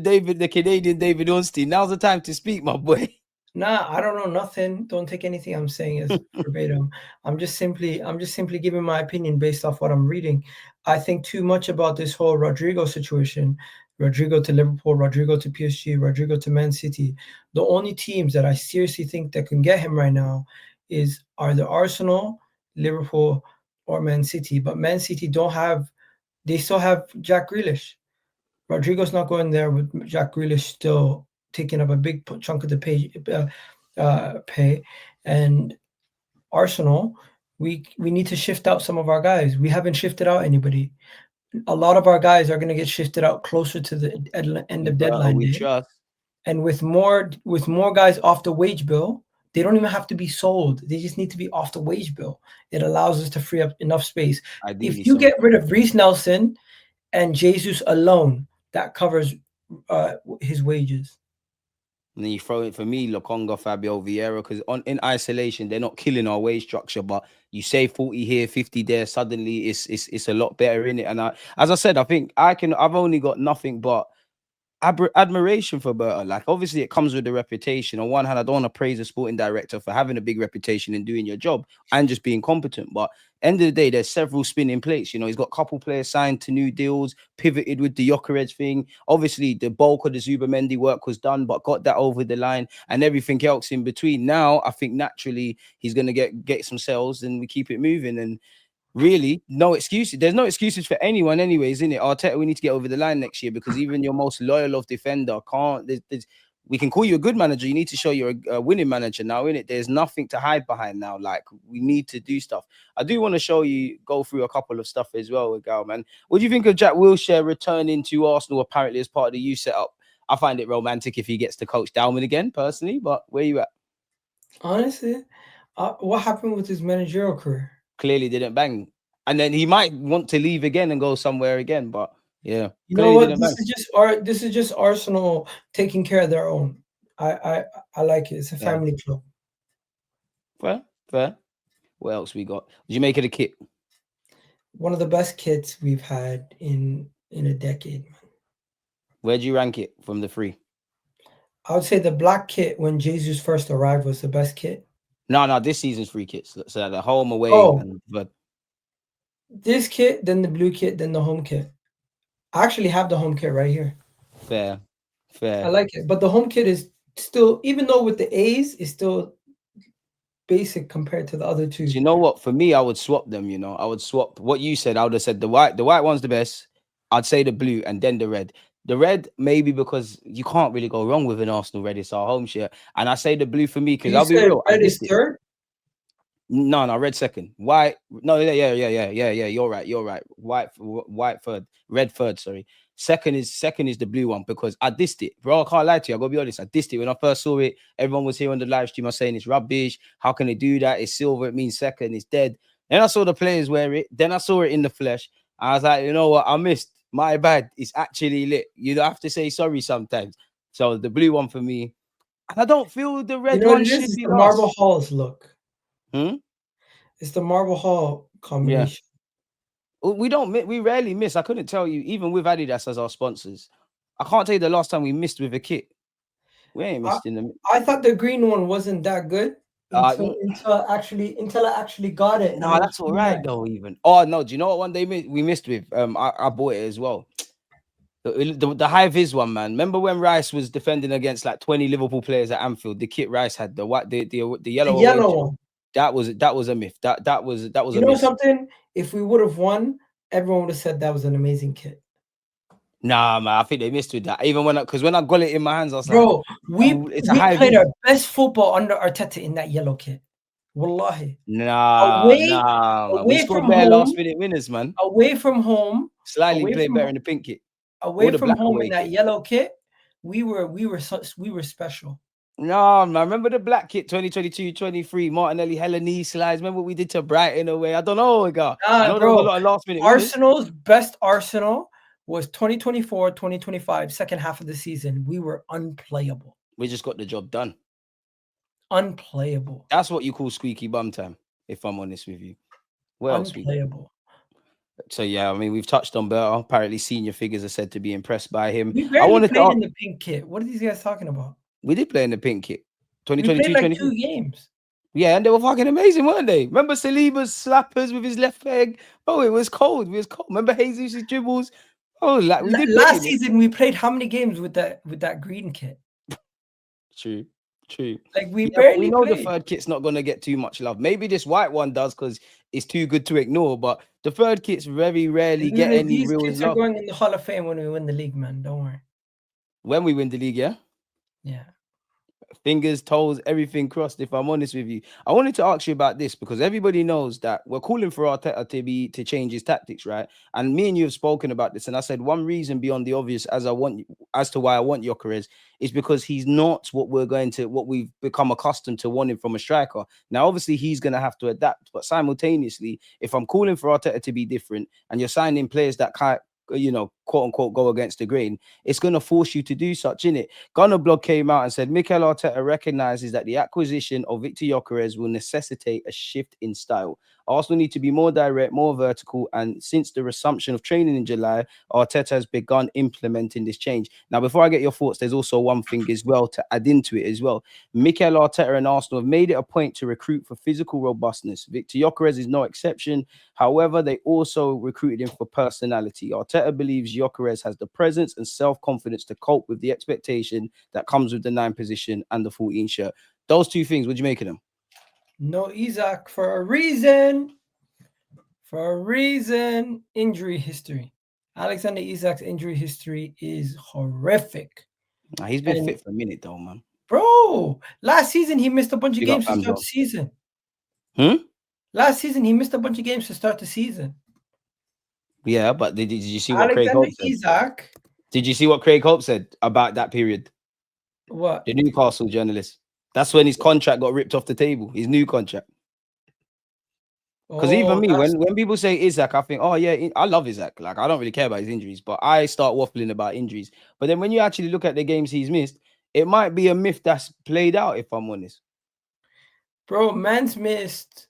the Canadian David Ornstein. Now's the time to speak, my boy. Nah, I don't know nothing. Don't take anything I'm saying as verbatim. I'm just simply giving my opinion based off what I'm reading. I think too much about this whole Rodrigo situation. Rodrigo to Liverpool, Rodrigo to PSG, Rodrigo to Man City. The only teams that I seriously think that can get him right now are the Arsenal, Liverpool, or Man City. But Man City they still have Jack Grealish. Rodrigo's not going there with Jack Grealish still taking up a big chunk of the pay, and Arsenal. We need to shift out some of our guys. We haven't shifted out anybody. A lot of our guys are going to get shifted out closer to the end of deadline We day, trust. and with more guys off the wage bill, they don't even have to be sold. They just need to be off the wage bill. It allows us to free up enough space. Ideally, If you so. get rid of Reece Nelson and Jesus alone, that covers his wages. And then you throw it for me, Lokonga, Fabio Vieira, because in isolation, they're not killing our wage structure. But you say 40 here, 50 there, suddenly it's a lot better in it. And as I said, I think I've only got nothing but admiration for Berta. Like, obviously it comes with the reputation. On one hand, I don't want to praise a sporting director for having a big reputation and doing your job and just being competent, but end of the day, there's several spinning plates. You know, he's got a couple players signed to new deals, pivoted with the Gyökeres thing. Obviously the bulk of the Zubamendi work was done, but got that over the line, and everything else in between. Now I think naturally he's going to get some sales and we keep it moving. And really, no excuses. There's no excuses for anyone, anyways, in it. Arteta, we need to get over the line next year, because even your most loyal of defender can't. We can call you a good manager. You need to show you're a winning manager now, innit? There's nothing to hide behind now. Like, we need to do stuff. I do want to go through a couple of stuff as well, Egal, man. What do you think of Jack Wilshere returning to Arsenal, apparently as part of the youth setup? I find it romantic if he gets to coach Dalman again, personally, but where you at? Honestly, what happened with his managerial career? Clearly didn't bang. And then he might want to leave again and go somewhere again, but yeah. You know what? This is just Arsenal taking care of their own. I like it. It's a family club. Fair. What else we got? Did you make it a kit? One of the best kits we've had in a decade, man. Where'd you rank it from the three? I would say the black kit when Jesus first arrived was the best kit. No, this season's free kits. So the home, away, but this kit, then the blue kit, then the home kit. I actually have the home kit right here. Fair. I like it, but the home kit is still, even though with the A's, is still basic compared to the other two. So you know what? For me, I would swap them. You know, I would swap what you said. I would have said the white. The white one's the best. I'd say the blue and then the red. The red, maybe because you can't really go wrong with an Arsenal red. It's our home shirt. And I say the blue for me because I'll be real. Red is third? No, red second. White. No, yeah. You're right. White third. Red third. Sorry. Second is the blue one, because I dissed it, bro. I can't lie to you. I gotta be honest. I dissed it when I first saw it. Everyone was here on the live stream. I was saying it's rubbish. How can they do that? It's silver. It means second. It's dead. Then I saw the players wear it. Then I saw it in the flesh. I was like, you know what? I missed. My bad. It's actually lit. You have to say sorry sometimes. So the blue one for me. And I don't feel the red one should be the Marble Halls look. It's the Marble Hall combination. Yeah. We rarely miss. I couldn't tell you, even with Adidas as our sponsors. I can't tell you the last time we missed with a kit. We ain't missed in the. I thought the green one wasn't that good until I actually got it. No, that's all right though. Even no, do you know what one day we missed with? I bought it as well. The high vis one, man. Remember when Rice was defending against like 20 Liverpool players at Anfield? The kit Rice had, the white, the yellow one. That was a myth. That was. You know something? If we would have won, everyone would have said that was an amazing kit. Nah, man, I think they missed with that. Even when I got it in my hands, I was like, we played our best football under Arteta in that yellow kit. Wallahi. We scored better last minute winners, man. Away from home, slightly played better in the pink kit. Away from home in that yellow kit, we were special. No, man. Remember the black kit 2022-23, Martinelli, Helene slides. Remember what we did to Brighton away? I don't know, God. I know there was a lot of last minute. Arsenal's best Arsenal was 2024-2025, second half of the season. We were unplayable. We just got the job done. Unplayable. That's what you call squeaky bum time, if I'm honest with you. What else? Unplayable. So yeah, I mean, we've touched on Berta. Apparently, senior figures are said to be impressed by him. We I barely wanted to played ask, in the pink kit. What are these guys talking about? we did play in the pink kit, We played 2022, like 23. 2 games. Yeah, and they were fucking amazing, weren't they? Remember Saliba's slappers with his left leg? Oh, it was cold. It was cold. Remember Jesus' dribbles? Oh, like we did play Last in it. season, we played how many games with that green kit? True, true. Like we Yeah, but we barely know the played. third kit's not gonna get too much love. Maybe this white one does because it's too good to ignore. But the third kits very rarely get any These real kids are love. going in the Hall of Fame when we win the league, man. Don't worry. When we win the league, yeah. Yeah. Fingers, toes, everything crossed. If I'm honest with you, I wanted to ask you about this because everybody knows that we're calling for Arteta to change his tactics, right? And me and you have spoken about this, and I said one reason beyond the obvious as to why I want Gyökeres is because he's not what we've become accustomed to wanting from a striker. Now, obviously, he's going to have to adapt, but simultaneously, if I'm calling for Arteta to be different, and you're signing players that can't, quote unquote, go against the grain, it's going to force you to do such in it. Gunner Blog came out and said Mikel Arteta recognizes that the acquisition of Victor Gyökeres will necessitate a shift in style. Arsenal need to be more direct, more vertical, and since the resumption of training in July, Arteta has begun implementing this change. Now, before I get your thoughts, there's also one thing as well to add into it as well. Mikel Arteta and Arsenal have made it a point to recruit for physical robustness. Victor Gyökeres is no exception. However, they also recruited him for personality. Arteta believes Gyökeres has the presence and self-confidence to cope with the expectation that comes with the 9 position and the 14 shirt. Those two things, what do you make of them? No Isaac for a reason. For a reason. Injury history. Alexander Isak's injury history is horrific. Nah, he's been And fit for a minute though, man. bro, last season he missed a bunch of Big up games to start Ramsdale. the season. Hmm? Last season he missed a bunch of games to start the season. Yeah, but did you see what Craig Alexander Hope said? Isak. Did you see what Craig Hope said about that period? What? The Newcastle journalist. That's when his contract got ripped off the table. His new contract. Because even Oh, me, that's when people say Isaac, I think, oh yeah, I love Isaac. Like I don't really care about his injuries, but I start waffling about injuries. But then when you actually look at the games he's missed, it might be a myth that's played out. If I'm honest, bro. Man's missed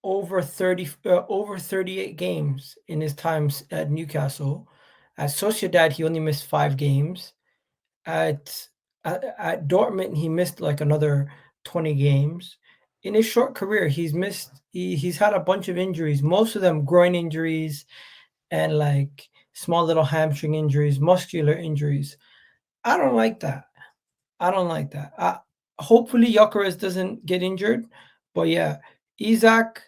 over 38 games in his times at Newcastle. At Sociedad, he only missed 5 games. At Dortmund, he missed like another 20 games. In his short career, he's had a bunch of injuries, most of them groin injuries and like small little hamstring injuries, muscular injuries. I don't like that. I don't like that. Hopefully Gyökeres doesn't get injured, but yeah, Isak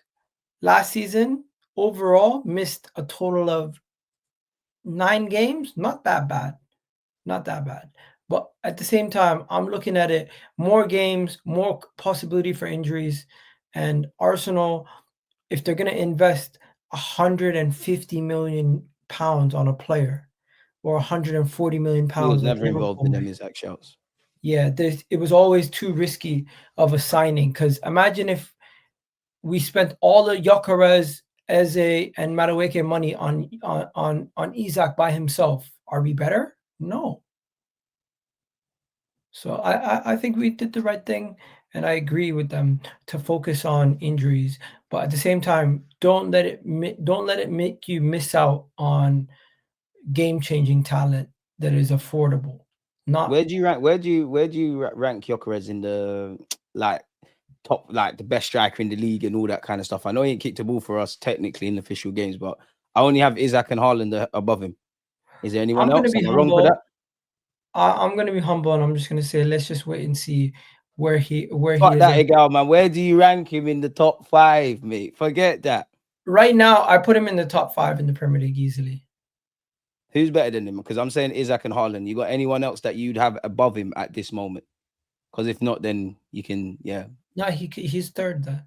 last season overall missed a total of 9 games. Not that bad. Not that bad. But at the same time, I'm looking at it more games, more possibility for injuries. And Arsenal, if they're going to invest 150 million pounds on a player or 140 million he was pounds like never involved Liverpool in them might, Isaac shouts. yeah, it was always too risky of a signing. Because imagine if we spent all the Gyökeres, Eze, and Madueke money on Isak by himself. Are we better? No. So I think we did the right thing, and I agree with them to focus on injuries. But at the same time, don't let it make you miss out on game-changing talent that is affordable. Not Where do you rank? Where do you rank Gyökeres in the like top, like the best striker in the league and all that kind of stuff? I know he ain't kicked a ball for us technically in official games, but I only have Isaac and Haaland above him. Is there anyone I'm gonna else? be Am I wrong for that? humble. I'm gonna be humble, and I'm just gonna say let's just wait and see where he Fuck is. that, Egal, man. Where do you rank him in the top 5, mate? Forget that. Right now, I put him in the top 5 in the Premier League easily. Who's better than him? Because I'm saying Isaac and Haaland. You got anyone else that you'd have above him at this moment? Because if not, then you can, yeah. No, he's third there.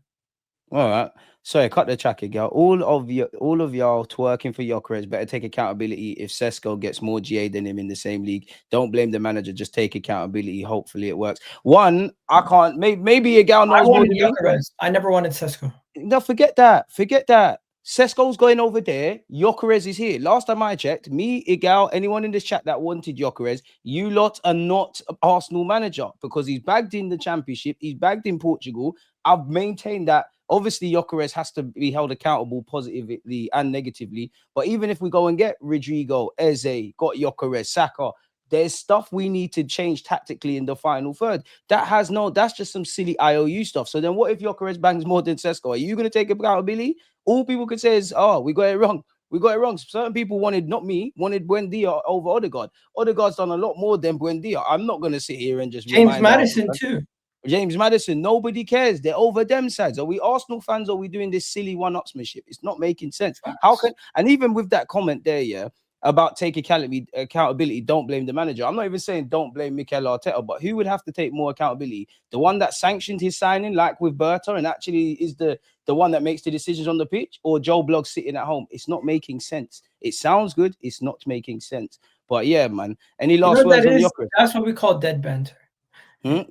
All right. Sorry, cut the track, Egal. All of y'all twerking for Gyökeres better take accountability. If Sesko gets more GA than him in the same league, don't blame the manager. Just take accountability. Hopefully it works. One, I can't. Maybe Egal I knows more wanted than me. Gyökeres. I never wanted Sesko. No, forget that. Forget that. Sesko's going over there. Gyökeres is here. Last time I checked, me, Egal, anyone in this chat that wanted Gyökeres, you lot are not an Arsenal manager because he's bagged in the championship. He's bagged in Portugal. I've maintained that Obviously, Gyökeres has to be held accountable positively and negatively. But even if we go and get Rodrigo, Eze, got Gyökeres, Saka, there's stuff we need to change tactically in the final third. That's just some silly IOU stuff. So then what if Gyökeres bangs more than Sesko? Are you going to take accountability? All people could say is, oh, we got it wrong. We got it wrong. Certain people wanted, not me, wanted Buendia over Odegaard. Odegaard's done a lot more than Buendia. I'm not going to sit here and just James remind Arsenal Maddison fans. too. James Maddison, nobody cares. They're over them sides. Are we Arsenal fans? Or are we doing this silly one-upsmanship? It's not making sense. How can, and even with that comment there, yeah, about take accountability, don't blame the manager. I'm not even saying don't blame Mikel Arteta, but who would have to take more accountability? The one that sanctioned his signing, like with Berta, and actually is the one that makes the decisions on the pitch, or Joe Bloggs sitting at home? It's not making sense. It sounds good. It's not making sense. But yeah, man. Any last words on Gyökeres? That's what we call dead banter.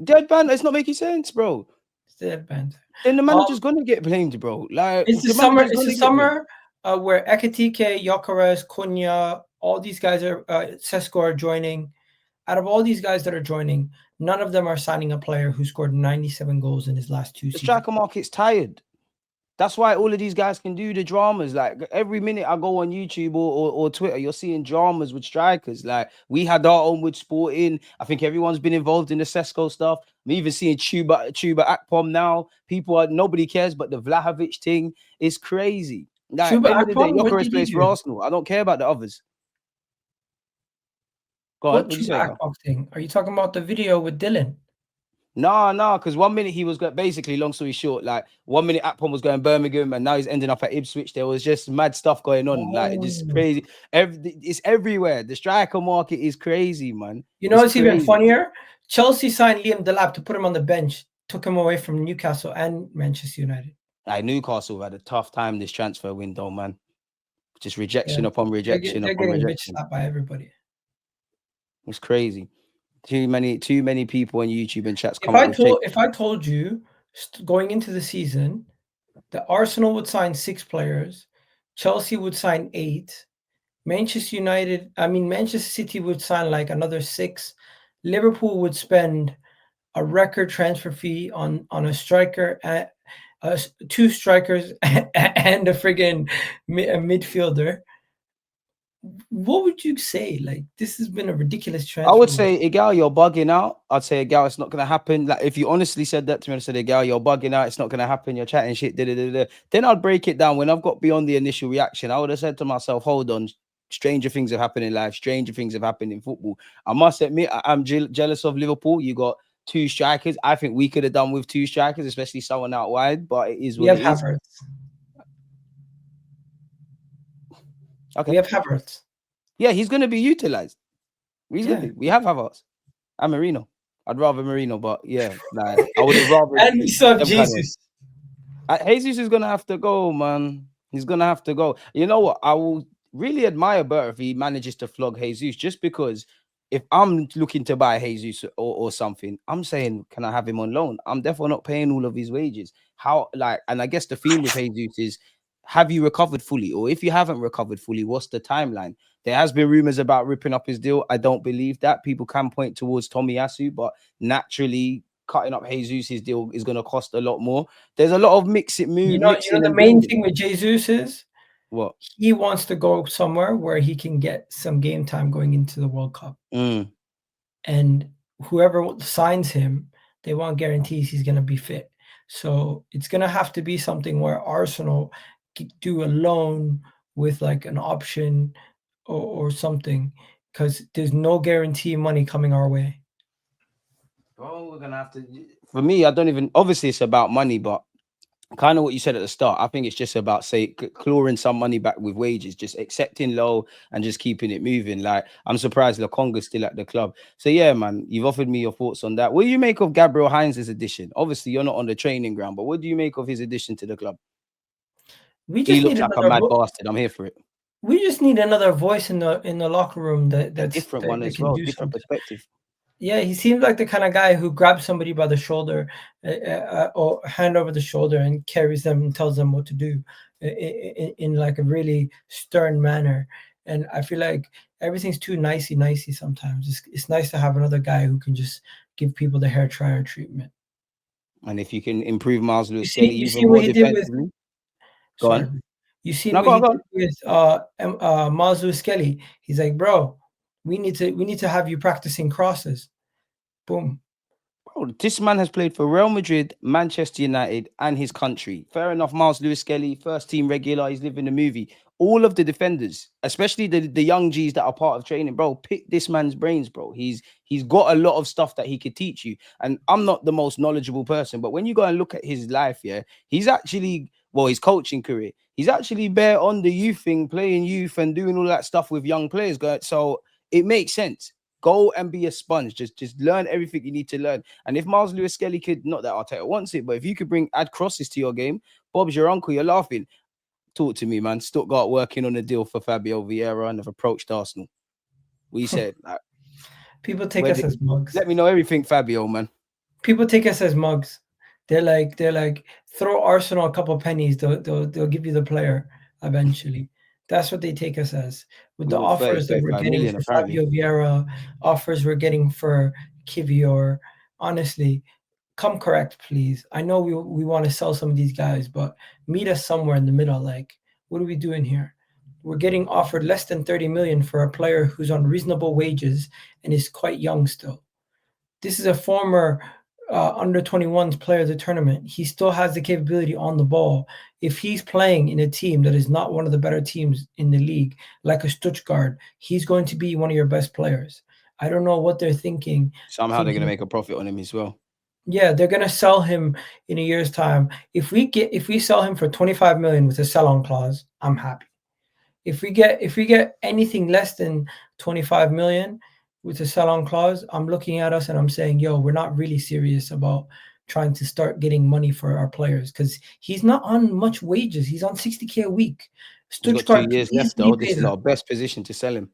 Dead banter. It's not making sense, bro. It's dead banter. Then the manager's gonna get blamed, bro. Like it's the summer. It's the summer where Ekitike, Gyökeres, Cunha, all these guys are Sesko are joining. Out of all these guys that are joining, none of them are signing a player who scored 97 goals in his last 2 seasons. The striker market's tired. That's why all of these guys can do the dramas. Like every minute I go on YouTube or Twitter, you're seeing dramas with strikers. Like we had our own with Sporting. I think everyone's been involved in the Sesko stuff. I'm even seeing Chuba Akpom now. Nobody cares, but the Vlahovic thing is crazy. Like Chuba end of the day, Akpom, what Gyökeres did he plays for do? Arsenal. I don't care about the others. Go on. What Chuba Akpom thing? Are you talking about the video with Dylan? No, because 1 minute he was basically, long story short, like 1 minute Akpom was going Birmingham and now he's ending up at Ipswich. There was just mad stuff going on, like just crazy. It's everywhere. The striker market is crazy, man. You know what's even funnier? Chelsea signed Liam Delap to put him on the bench, took him away from Newcastle and Manchester United. Newcastle had a tough time this transfer window, man. Just rejection upon rejection they're upon getting rejection. bitch slapped by everybody. It's crazy. Too many people on YouTube and chats. If I told you going into the season, the Arsenal would sign 6 players, Chelsea would sign 8, Manchester City would sign like another 6, Liverpool would spend a record transfer fee on a striker, 2 strikers, and a friggin' midfielder. What would you say? Like, this has been a ridiculous transfer. I would say, Egal, you're bugging out. I'd say, Egal, it's not going to happen. Like, if you honestly said that to me and said, Egal, you're bugging out, it's not going to happen, you're chatting shit, then I'd break it down. When I've got beyond the initial reaction, I would have said to myself, hold on, stranger things have happened in life, stranger things have happened in football. I must admit, I'm jealous of Liverpool. You got 2 strikers. I think we could have done with 2 strikers, especially someone out wide, but it is what it is. Okay. We have Havertz. Yeah, he's going to be utilized. We have Havertz and Marino. I'd rather Marino, but yeah, I would have rather. And we still have Jesus. Jesus is going to have to go, man. He's going to have to go. You know what? I will really admire Bert if he manages to flog Jesus, just because if I'm looking to buy Jesus or something, I'm saying, can I have him on loan? I'm definitely not paying all of his wages. And I guess the theme with Jesus is, have you recovered fully? Or if you haven't recovered fully, what's the timeline? There has been rumors about ripping up his deal. I don't believe that. People can point towards Tomiyasu, but naturally cutting up Jesus' deal is going to cost a lot more. There's a lot of mixing. You know the main thing with Jesus is what? He wants to go somewhere where he can get some game time going into the World Cup. And whoever signs him, they want guarantees he's going to be fit. So it's going to have to be something where Arsenal do a loan with like an option or something, because there's no guarantee money coming our way. Bro, we're gonna have to. For me, I don't even. Obviously, it's about money, but kind of what you said at the start. I think it's just about clawing some money back with wages, just accepting low and just keeping it moving. Like, I'm surprised Lokonga's still at the club. So yeah, man, you've offered me your thoughts on that. What do you make of Gabriel Heinz's addition? Obviously, you're not on the training ground, but what do you make of his addition to the club? He looks like a mad bastard. I'm here for it. We just need another voice in the locker room that's different one as well, different perspective. Yeah, he seems like the kind of guy who grabs somebody by the shoulder or hand over the shoulder and carries them and tells them what to do in like a really stern manner. And I feel like everything's too nicey sometimes. It's nice to have another guy who can just give people the hair dryer treatment. And if you can improve Miles Lewis Skelly You even see what more he did with. defensively, go Sorry, on. you seen No, what go he on, go did on. with Miles Lewis Skelly. He's like, bro, we need to have you practicing crosses. Boom. Bro, this man has played for Real Madrid, Manchester United, and his country. Fair enough, Miles Lewis Skelly, first team regular. He's living the movie. All of the defenders, especially the young G's that are part of training, bro, pick this man's brains, bro. He's got a lot of stuff that he could teach you. And I'm not the most knowledgeable person, but when you go and look at his life, yeah, he's actually his coaching career. He's actually bare on the youth thing, playing youth and doing all that stuff with young players. So it makes sense. Go and be a sponge. Just learn everything you need to learn. And if Miles Lewis Skelly could, not that Arteta wants it, but if you could add crosses to your game, Bob's your uncle. You're laughing. Talk to me, man. Stuttgart working on a deal for Fabio Vieira and have approached Arsenal. We said, like, People take us as mugs. let me know everything, Fabio, man. People take us as mugs. They're like, throw Arsenal a couple pennies, they'll give you the player eventually. That's what they take us as. With the Well, 30, offers that we're 35 getting million, for apparently. Fabio Vieira, offers we're getting for Kivior, honestly, come correct, please. I know we want to sell some of these guys, but meet us somewhere in the middle. Like, what are we doing here? We're getting offered less than 30 million for a player who's on reasonable wages and is quite young still. This is a former under 21s player of the tournament. He still has the capability on the ball. If he's playing in a team that is not one of the better teams in the league, like a Stuttgart, he's going to be one of your best players. I don't know what they're thinking. Somehow they're going to make a profit on him as well. Yeah, they're gonna sell him in a year's time. If we sell him for 25 million with a sell-on clause, I'm happy. If we get anything less than 25 million with a sell-on clause, I'm looking at us and I'm saying, yo, we're not really serious about trying to start getting money for our players because he's not on much wages. He's on 60K a week. He's got 2 Stuttgart could years left, easily though. pay This is that. our best position to sell him.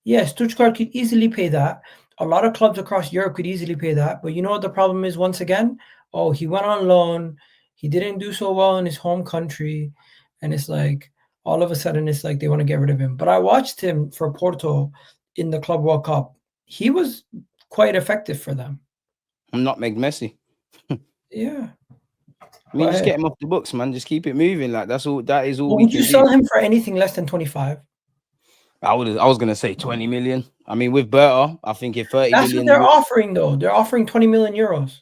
Yeah, Stuttgart could easily pay that. A lot of clubs across Europe could easily pay that. But you know what the problem is once again? Oh, he went on loan. He didn't do so well in his home country. And it's like all of a sudden it's like they want to get rid of him. But I watched him for Porto in the Club World Cup. He was quite effective for them. I'm not Meg Messi. Yeah. I mean, just get him off the books, man. Just keep it moving. Like that is all Well, we would you can do. sell him for anything less than 25? I was gonna say 20 million. I mean, with Berta, I think if 30 That's what million. they're offering though. They're offering 20 million euros.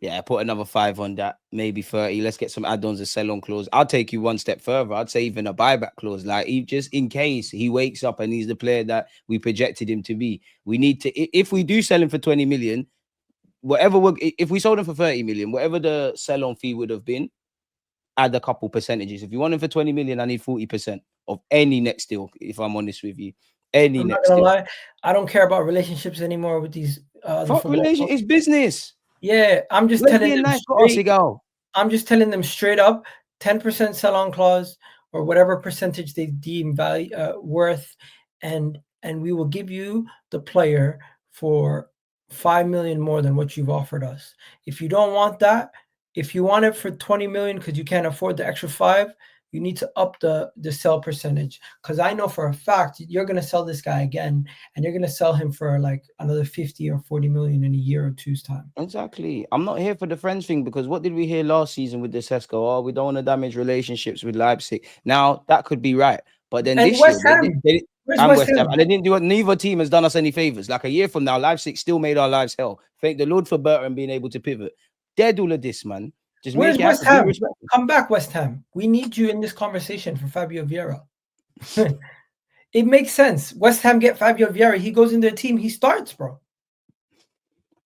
Yeah, put another 5 on that, maybe 30. Let's get some add-ons, a sell-on clause. I'll take you one step further. I'd say even a buyback clause, like just in case he wakes up and he's the player that we projected him to be. We need to, if we do sell him for 20 million, if we sold him for 30 million, whatever the sell-on fee would have been, add a couple percentages. If you want him for 20 million, I need 40% of any next deal, if I'm honest with you. Any I'm not next gonna deal. lie, I don't care about relationships anymore with these other Fuck football relation, clubs. it's business. Yeah, I'm just Let's telling be a them nice got us, straight. Egal. I'm just telling them straight up, 10% sell-on clause or whatever percentage they deem value worth, and we will give you the player for 5 million more than what you've offered us. If you don't want that, if you want it for 20 million because you can't afford the extra 5, you need to up the sell percentage. Because I know for a fact you're gonna sell this guy again, and you're gonna sell him for like another 50 or 40 million in a year or two's time. Exactly. I'm not here for the friends thing because what did we hear last season with the Sesko? Oh, we don't want to damage relationships with Leipzig. Now that could be right, but then And this year West Ham, where's and West West Ham, Ham? and they didn't do it. Neither team has done us any favors. Like a year from now, Leipzig still made our lives hell. Thank the Lord for Burton being able to pivot. Dead all of this, man. Just Where's make it West happen. Be Ham? respectful. Come back, West Ham. We need you in this conversation for Fabio Vieira. It makes sense. West Ham get Fabio Vieira. He goes in their team. He starts, bro.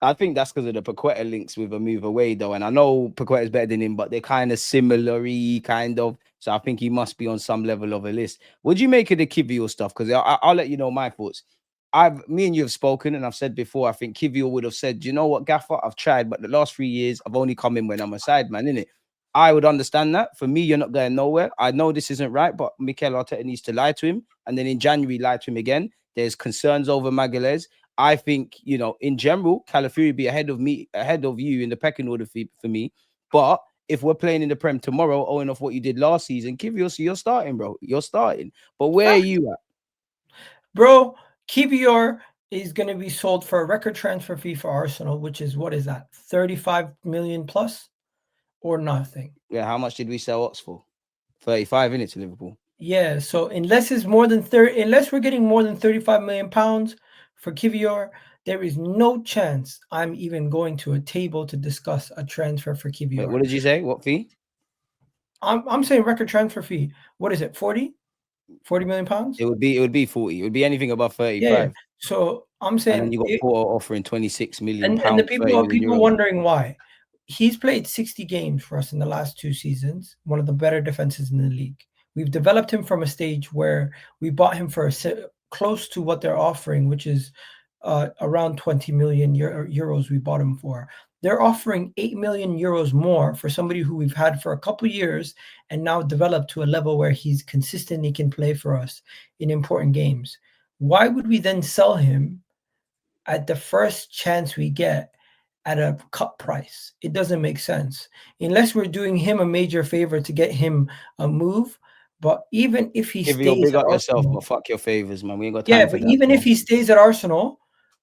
I think that's because of the Paqueta links with a move away, though. And I know Paqueta's better than him, but they're kind of similar kind of. So I think he must be on some level of a list. What do you make of the Kivior stuff? Because I'll let you know my thoughts. Me and you have spoken, and I've said before, I think Kivior would have said, you know what, Gaffer, I've tried, but the last 3 years, I've only come in when I'm a side man, innit? I would understand that. For me, you're not going nowhere. I know this isn't right, but Mikel Arteta needs to lie to him. And then in January, lie to him again. There's concerns over Magalhaes. I think, in general, Calafiori be ahead of you in the pecking order for me. But if we're playing in the Prem tomorrow, owing off what you did last season, Kivior, so you're starting, bro. You're starting. But where are you at? Bro, Kivior is going to be sold for a record transfer fee for Arsenal, which is, what is that, 35 million plus or nothing? Yeah, how much did we sell Ox for? 35 in it to Liverpool. Yeah, so unless it's more than 30, unless we're getting more than 35 million pounds for Kivior, there is no chance I'm even going to a table to discuss a transfer for Kivior. Wait, what did you say? What fee? I'm saying record transfer fee. What is it? 40 million pounds? It would be 40. It would be anything above 35. Yeah. So I'm saying, and then you got Porto offering 26 million and the pounds, 30 million people euros. wondering why. He's played 60 games for us in the last 2 seasons, one of the better defenses in the league. We've developed him from a stage where we bought him for close to what they're offering, which is around 20 million euros we bought him for. They're offering 8 million euros more for somebody who we've had for a couple of years and now developed to a level where he's consistently can play for us in important games. Why would we then sell him at the first chance we get at a cut price? It doesn't make sense unless we're doing him a major favor to get him a move. But even if he stays, big up yourself, Arsenal, but fuck your favors, man. We ain't got time for but that. even if he stays at Arsenal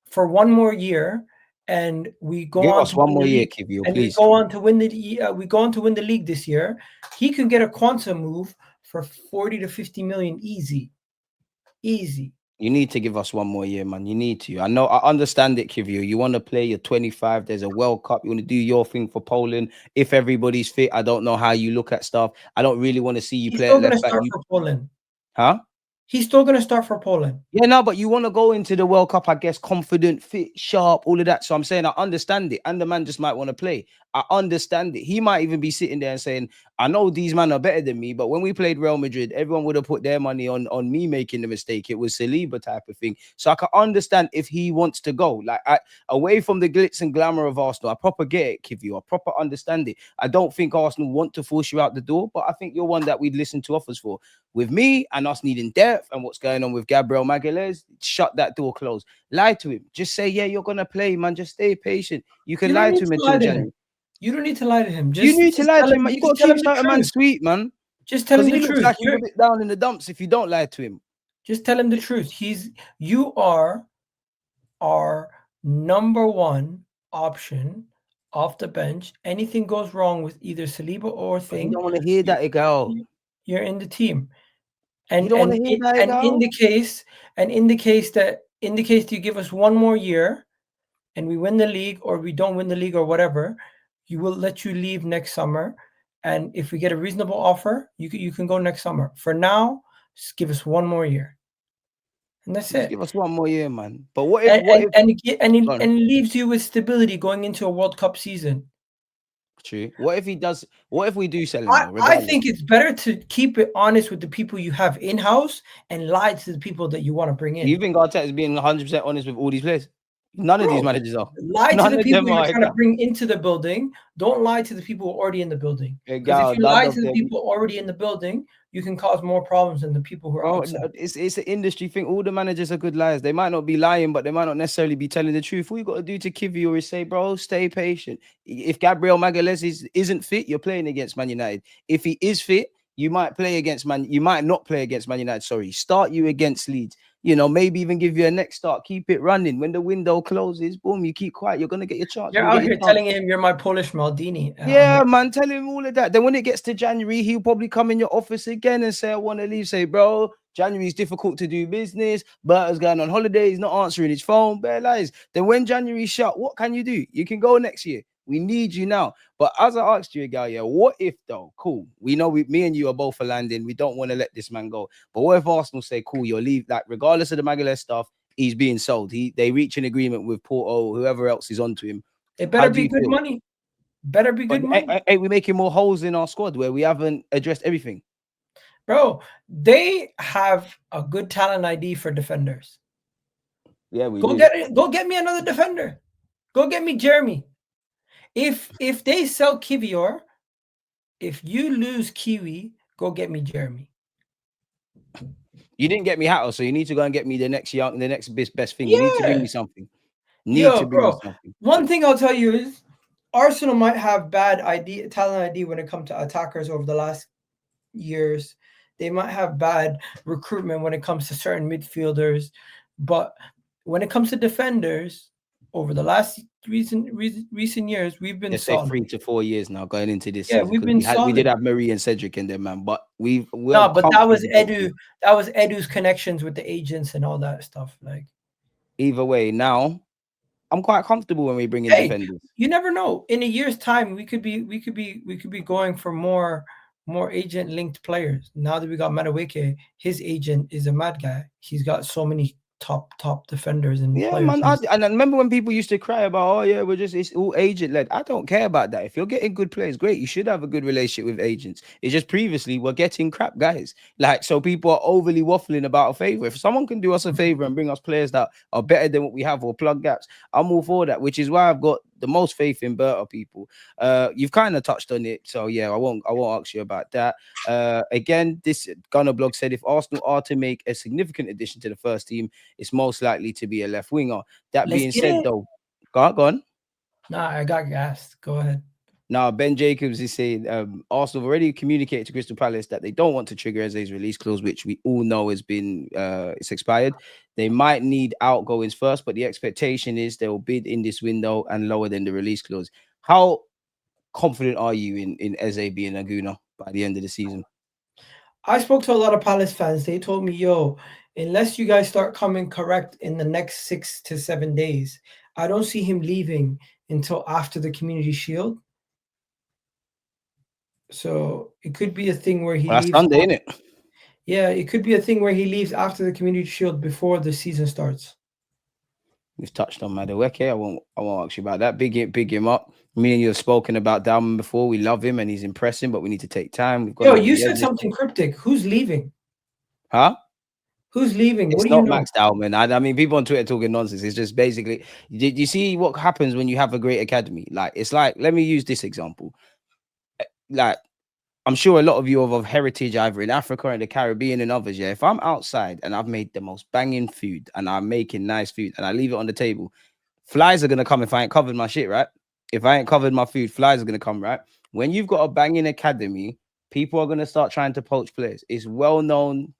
for one more year and we go Give on us to one win more the year, league, Kivio, and please. we go on to win the league this year, he could get a quantum move for 40 to 50 million easy. You need to give us one more year, man. You need to. I know, I understand it, Kivio. You want to play, you're 25. There's a World Cup. You want to do your thing for Poland. If everybody's fit, I don't know how you look at stuff. I don't really want to see you He's play still at going to left back. start for Poland. Huh? He's still going to start for Poland. Yeah, no, but you want to go into the World Cup, I guess, confident, fit, sharp, all of that. So I'm saying I understand it. And the man just might want to play. I understand it. He might even be sitting there and saying, I know these men are better than me, but when we played Real Madrid, everyone would have put their money on me making the mistake. It was Saliba type of thing. So I can understand if he wants to go. Like, away from the glitz and glamour of Arsenal, I proper get it, Kivio. I proper understand it. I don't think Arsenal want to force you out the door, but I think you're one that we'd listen to offers for. With me and us needing depth and what's going on with Gabriel Magalhaes, shut that door closed. Lie to him. Just say, yeah, you're going to play, man. Just stay patient. You can lie to him until January. You don't need to lie to him. You need to lie to him, man. You got to keep certain man sweet, man. Just tell him the Because he looks truth. like he's a bit down in the dumps if you don't lie to him. Just tell him the truth. You are our number one option off the bench. Anything goes wrong with either Saliba or Thing, you don't want to hear that, Egal. You're in the team. And you don't want to hear that, Egal? in the case you give us one more year and we win the league or we don't win the league or whatever, you will let you leave next summer. And if we get a reasonable offer, you can go next summer. For now, just give us one more year. And that's it. Give us one more year, man. But what if it leaves you with stability going into a World Cup season? True. What if we do sell him? I think it's better to keep it honest with the people you have in-house and lie to the people that you want to bring in. You think Arteta is being 100% honest with all these players? None of these managers are. Lie to the people you're trying to bring into the building. Don't lie to the people who are already in the building. Because if you lie to the people already in the building, you can cause more problems than the people who are outside. It's an industry thing. All the managers are good liars. They might not be lying, but they might not necessarily be telling the truth. All you got to do to Kivio is say, bro, stay patient. If Gabriel Magalhaes isn't fit, you're playing against Man United. If he is fit, you might play against you might not play against Man United. Sorry, start you against Leeds. You know, maybe even give you a next start. Keep it running. When the window closes, boom, you keep quiet. You're gonna get your chance. You're out here telling him you're my Polish Maldini. Yeah, man, tell him all of that. Then when it gets to January, he'll probably come in your office again and say, I want to leave. Say, bro, January is difficult to do business. Berta's going on holiday. He's not answering his phone. Bare lies. Then when January's shut, what can you do? You can go next year. We need you now. But as I asked you, Egal, yeah, what if though? Cool. We know me and you are both for landing. We don't want to let this man go. But what if Arsenal say, cool, you'll leave, like regardless of the Magalhaes stuff, he's being sold. They reach an agreement with Porto, whoever else is onto him. It better be good money. Better be good money. Ain't we making more holes in our squad where we haven't addressed everything? Bro, they have a good talent ID for defenders. Yeah, we go do. get it. Go get me another defender. Go get me Jeremy. If they sell Kivior, if you lose Kiwi, go get me Jeremy. You didn't get me Hato, so you need to go and get me the next best thing. You need to bring me something. One thing I'll tell you is Arsenal might have bad talent ID when it comes to attackers over the last years. They might have bad recruitment when it comes to certain midfielders, but when it comes to defenders, over the last recent years, we've been Let's say solid. 3 to 4 years now going into this Yeah, season, we've because been we did solid. have Marie and Cedric in there, man. But we're No, but that was comfortable. Edu. That was Edu's connections with the agents and all that stuff. Like, Either way, now I'm quite comfortable when we bring in hey, defenders. you never know. In a year's time, we could be going for more agent linked players. Now that we got Madueke, his agent is a mad guy. He's got so many top defenders and Yeah, players. man. And I remember when people used to cry about, oh yeah, it's all agent led. I don't care about that. If you're getting good players, great. You should have a good relationship with agents. It's just previously we're getting crap guys. Like, so people are overly waffling about a favor. If someone can do us a favor and bring us players that are better than what we have or plug gaps, I'm all for that. Which is why I've got the most faith in Berta people. You've kind of touched on it, so yeah, I won't ask you about that. Again, this Gunner blog said if Arsenal are to make a significant addition to the first team, it's most likely to be a left winger. That Let's being get said, it. though, go on. Nah, I got gassed. Go ahead. Now, Ben Jacobs is saying Arsenal have already communicated to Crystal Palace that they don't want to trigger Eze's release clause, which we all know has been it's expired. They might need outgoings first, but the expectation is they will bid in this window and lower than the release clause. How confident are you in Eze being a Gooner by the end of the season? I spoke to a lot of Palace fans. They told me, yo, unless you guys start coming correct in the next 6 to 7 days, I don't see him leaving until after the Community Shield. So it could be a thing where he Well, that's leaves. Sunday, isn't it? Yeah, it could be a thing where he leaves after the Community Shield before the season starts. We've touched on Madueke. I won't ask you about that. Big him up. Me and you have spoken about Dalman before. We love him and he's impressing, but we need to take time. We've gone Yo, over you the said Eze something cryptic. Who's leaving? Huh? Who's leaving? What It's do you not know? Max Dalman. I mean, people on Twitter talking nonsense. It's just basically, did you see what happens when you have a great academy? Like, it's like, let me use this example. Like, I'm sure a lot of you are of heritage, either in Africa and the Caribbean and others. Yeah, if I'm outside and I've made the most banging food and I'm making nice food and I leave it on the table, flies are gonna come if I ain't covered my shit, right? If I ain't covered my food, flies are gonna come, right? When you've got a banging academy, people are gonna start trying to poach players. It's well known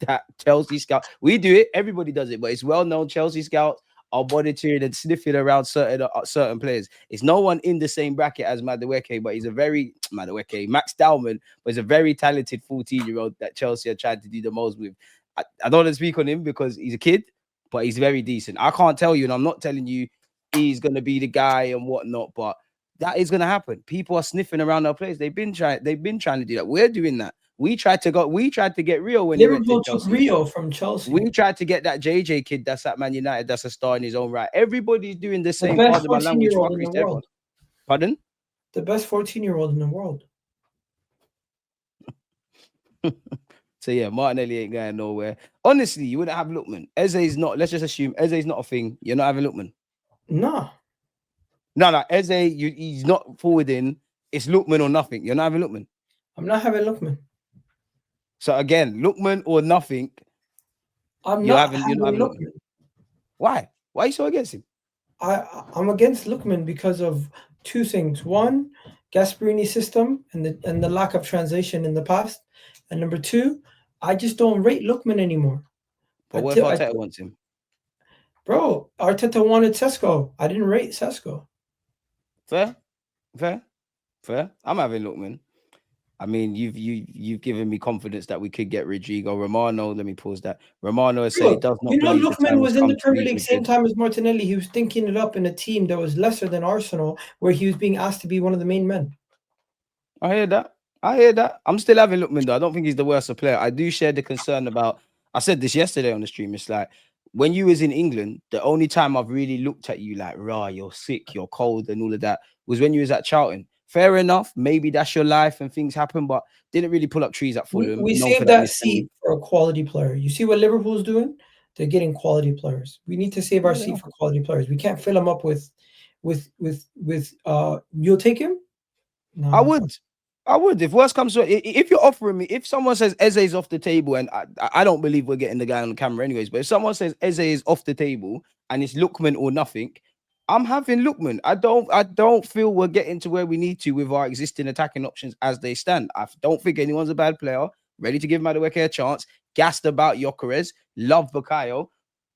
that Chelsea scout, we do it, everybody does it, but it's well known Chelsea scouts are monitoring and sniffing around certain players. It's no one in the same bracket as Madueke, but he's a very Max Dalman, but he's a very talented 14-year-old that Chelsea are trying to do the most with. I don't want to speak on him because he's a kid, but he's very decent. I can't tell you, and I'm not telling you he's gonna be the guy and whatnot, but that is gonna happen. People are sniffing around our players. They've been trying to do that. We're doing that. We tried to get Rio when he went to Liverpool took Chelsea. Rio from Chelsea. We tried to get that JJ kid that's at Man United, that's a star in his own right. Everybody's doing the The same, best pardon my language, 14-year-old in fuckery the to everyone. world. Pardon? The best 14-year-old in the world. So yeah, Martinelli ain't going nowhere. Honestly, you wouldn't have Lookman. Eze's not, let's just assume Eze's not a thing. You're not having Lookman. No. No, Eze, he's not forwarding. It's Lookman or nothing. You're not having Lookman. I'm not having Lookman. So again, Lookman or nothing. You're not having Lookman. Why? Why are you so against him? I'm against Lookman because of two things. One, Gasperini system and the lack of translation in the past. And number two, I just don't rate Lookman anymore. But what if Arteta wants him? Bro, Arteta wanted Sesko. I didn't rate Sesko. Fair. I'm having Lookman. I mean, you've given me confidence that we could get Rodrigo. Romano, let me pause that. Romano has said he does not believe the Lookman time was has in come the to Premier leave League same Madrid. time as Martinelli. He was thinking it up in a team that was lesser than Arsenal, where he was being asked to be one of the main men. I hear that. I'm still having Lookman though. I don't think he's the worst of player. I do share the concern about. I said this yesterday on the stream. It's like when you was in England, the only time I've really looked at you like, rah, you're sick, you're cold, and all of that was when you was at Charlton. Fair enough, maybe that's your life and things happen, but didn't really pull up trees at Fulham. We Known for saved that that seat misspending. for a quality player. You see what Liverpool's doing? They're getting quality players. We need to save our seat for quality players. We can't fill them up with you'll take him? No. I would. If worst comes to it, if you're offering me, if someone says Eze's off the table, and I don't believe we're getting the guy on the camera anyways, but if someone says Eze is off the table and it's Lookman or nothing, I'm having Lookman. I don't feel we're getting to where we need to with our existing attacking options as they stand. I don't think anyone's a bad player. Ready to give Madueke a chance. Gassed about Gyökeres. Love Bukayo.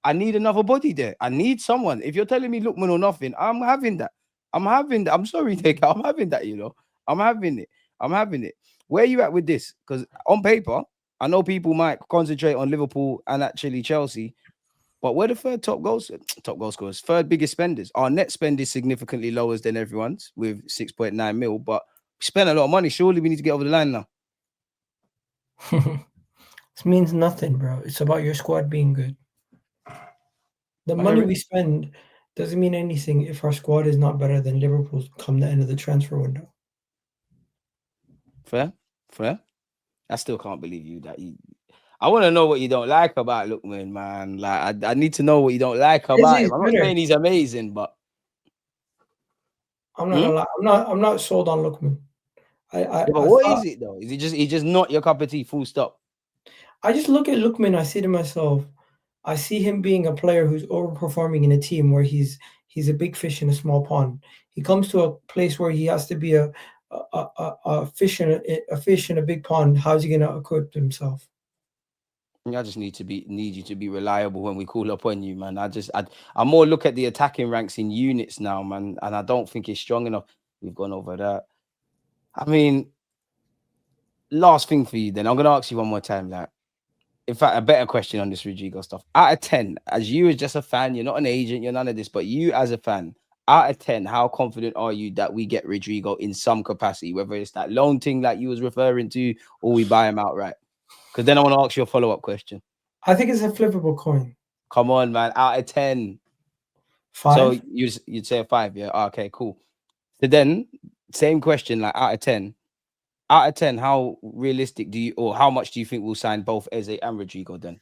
I need another body there. I need someone. If you're telling me Lookman or nothing, I'm having that. I'm having that. I'm sorry, Take. I'm having that, you know. I'm having it. I'm having it. Where you at with this? Because on paper, I know people might concentrate on Liverpool and actually Chelsea, but we're the third top goal scorers, third biggest spenders. Our net spend is significantly lower than everyone's with 6.9 mil, but we spent a lot of money. Surely we need to get over the line now. This means nothing, bro. It's about your squad being good. The I hear money it. we spend doesn't mean anything if our squad is not better than Liverpool's come the end of the transfer window. Fair, fair. I still can't believe you that you. I want to know what you don't like about Lookman, man. Like, I need to know what you don't like Eze about is him. I'm not better. saying he's amazing, but I'm not hmm? gonna lie. I'm not sold on Lookman. Yeah, but I what thought is it though? Is it just he's just not your cup of tea? Full stop. I just look at Lookman. I say to myself, I see him being a player who's overperforming in a team where he's a big fish in a small pond. He comes to a place where he has to be a fish in a fish in a big pond. How's he gonna equip himself? I just need you to be reliable when we call upon you, man. I more look at the attacking ranks in units now, man, and I don't think it's strong enough. We've gone over that. I mean, last thing for you, then I'm gonna ask you one more time, like. In fact, a better question on this Rodrigo stuff. Out of 10, as you as just a fan, you're not an agent, you're none of this, but you as a fan, out of 10, how confident are you that we get Rodrigo in some capacity, whether it's that loan thing like you was referring to, or we buy him outright? Because then I want to ask you a follow-up question. I think it's a flippable coin. Come on, man. Out of 10. So 5. you'd say a 5, yeah? Okay, cool. So then, same question, like out of 10. Out of 10, how realistic do you, or how much do you think we'll sign both Eze and Rodrigo then?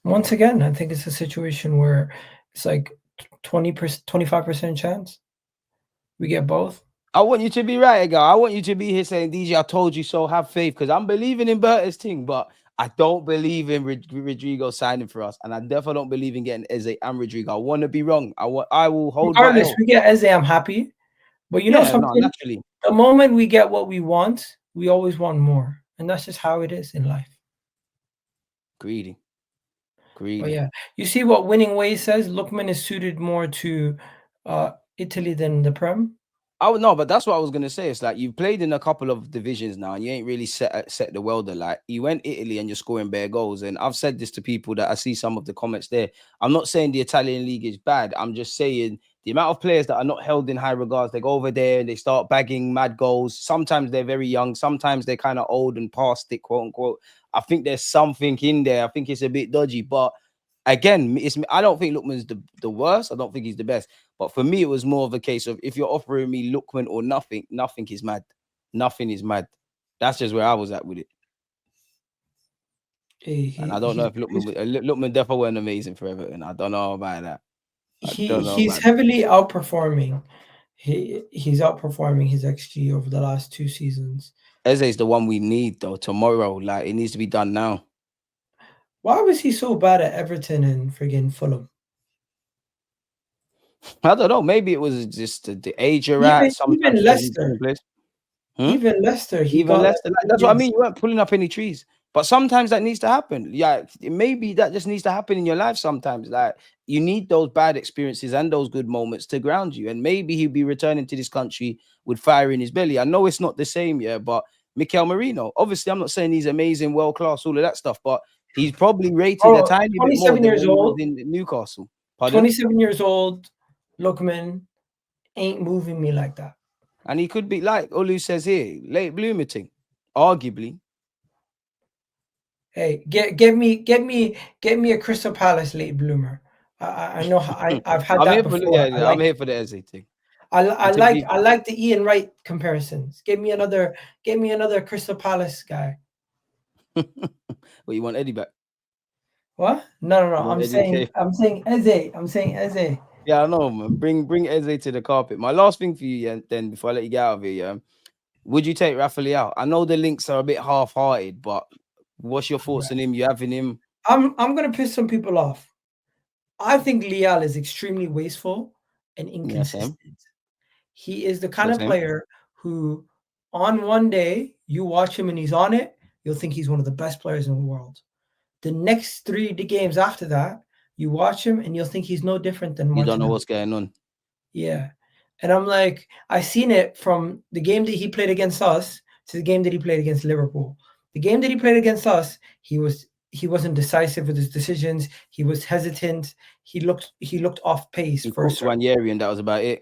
Once again, I think it's a situation where it's like 20%, 25% chance we get both. I want you to be right, Egal. I want you to be here saying, DJ, I told you so, have faith. Because I'm believing in Berta's thing, but I don't believe in Rodrigo signing for us. And I definitely don't believe in getting Eze and Rodrigo. I want to be wrong. I will hold my Regardless, L. we get Eze, I'm happy. But you know Yeah, no, something? naturally. The moment we get what we want, we always want more. And that's just how it is in life. Greedy. But Greedy. yeah, you see what Winning Ways says? Lookman is suited more to Italy than the Prem. I would know, but that's what I was gonna say. It's like you've played in a couple of divisions now, and you ain't really set the world alight. You went Italy and you're scoring bare goals. And I've said this to people that I see some of the comments there. I'm not saying the Italian league is bad. I'm just saying the amount of players that are not held in high regards, they go over there and they start bagging mad goals. Sometimes they're very young, sometimes they're kind of old and past it, quote unquote. I think there's something in there. I think it's a bit dodgy, but again, I don't think Lookman's the worst. I don't think he's the best. But for me, it was more of a case of if you're offering me Lookman or nothing, nothing is mad. Nothing is mad. That's just where I was at with it. And I don't know if Lookman definitely went amazing for Everton. I don't know about that. I don't know he's about that. heavily outperforming. He's outperforming his XG over the last 2 seasons. Eze's the one we need though tomorrow. Like it needs to be done now. Why was he so bad at Everton and friggin' Fulham? I don't know. Maybe it was just the age you're at. Even Sometimes certain Leicester, players. Hmm? even Leicester, he Even got like Leicester, that's what I mean. You weren't pulling up any trees, but sometimes that needs to happen. Yeah, maybe that just needs to happen in your life. Sometimes, like you need those bad experiences and those good moments to ground you. And maybe he'll be returning to this country with fire in his belly. I know it's not the same, yeah, but Mikel Merino. Obviously, I'm not saying he's amazing, world class, all of that stuff, but he's probably rated a oh, tiny bit more 27 than years when he was old. in Newcastle. Pardon? 27 years old, Lookman ain't moving me like that. And he could be like Olu says here, late bloomer thing, arguably. Hey, get me a Crystal Palace late bloomer. I know I've had I'm that here for before. I I'm like here it. for the Eze thing. I To like be I like the Ian Wright comparisons. Give me another Crystal Palace guy. Well, you want Eddie back? What? No. You want I'm Eddie saying K? I'm saying Eze. I'm saying Eze. Yeah, I know, man. Bring Eze to the carpet. My last thing for you, yeah, then before I let you get out of here, yeah. Would you take Rafa Leao? I know the links are a bit half-hearted, but what's your thoughts on him? You having him? I'm gonna piss some people off. I think Leal is extremely wasteful and Yeah, same. inconsistent. He is the kind Yeah, of same. player who, on one day, you watch him and he's on it, you'll think he's one of the best players in the world. The next 3 games after that, You watch him and you'll think he's no different than You don't know Martinelli. what's going on. Yeah. And I'm like, I seen it from the game that he played against us to the game that he played against Liverpool. The game that he played against us, he wasn't decisive with his decisions. He was hesitant. He looked off pace He for a cooked certain. Ranieri, and that was about it.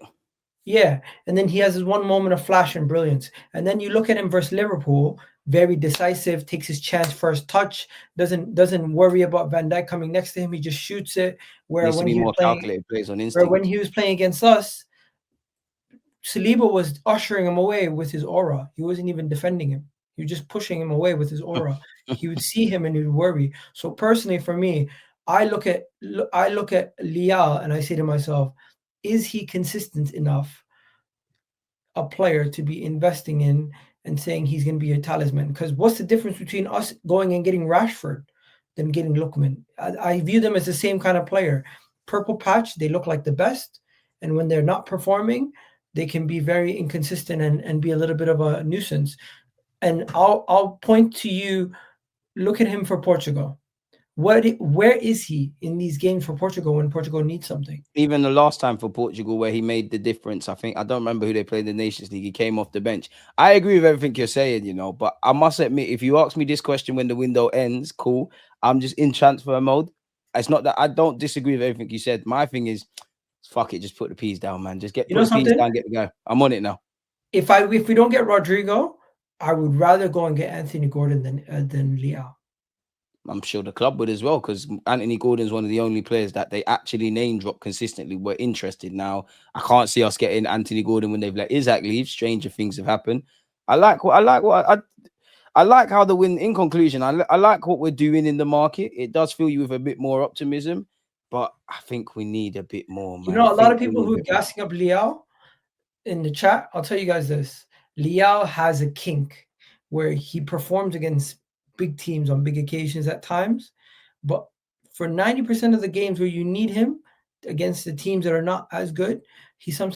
Yeah, and then he has his one moment of flash and brilliance, and then you look at him versus Liverpool, very decisive, takes his chance first touch, doesn't worry about Van Dijk coming next to him. He just shoots it. Needs to be more calculated, plays on Where when instinct. he was playing against us, Saliba was ushering him away with his aura. He wasn't even defending him. He was just pushing him away with his aura. He would see him and he'd worry. So personally, for me, I look at Leao and I say to myself, is he consistent enough a player to be investing in and saying he's going to be a talisman? Because what's the difference between us going and getting Rashford than getting Lookman? I view them as the same kind of player. Purple patch, they look like the best, and when they're not performing, they can be very inconsistent and be a little bit of a nuisance. And I'll point to you. Look at him for Portugal. Where is he in these games for Portugal when Portugal needs something? Even the last time for Portugal where he made the difference, I don't remember who they played in the Nations League. He came off the bench. I agree with everything you're saying, you know, but I must admit, if you ask me this question when the window ends, cool. I'm just in transfer mode. It's not that I don't disagree with everything you said. My thing is, fuck it, just put the peas down, man. Just put the peas down, get the guy. I'm on it now. If we don't get Rodrigo, I would rather go and get Anthony Gordon than Leao. I'm sure the club would as well, because Anthony Gordon's one of the only players that they actually name drop consistently. We're interested now. I can't see us getting Anthony Gordon when they've let Isaac leave. Stranger things have happened. I like how the win. In conclusion, I like what we're doing in the market. It does fill you with a bit more optimism, but I think we need a bit more, man. You know, a lot of people who are gassing up Leao in the chat, I'll tell you guys this. Leao has a kink where he performs against big teams on big occasions at times, but for 90% of the games where you need him against the teams that are not as good, he sometimes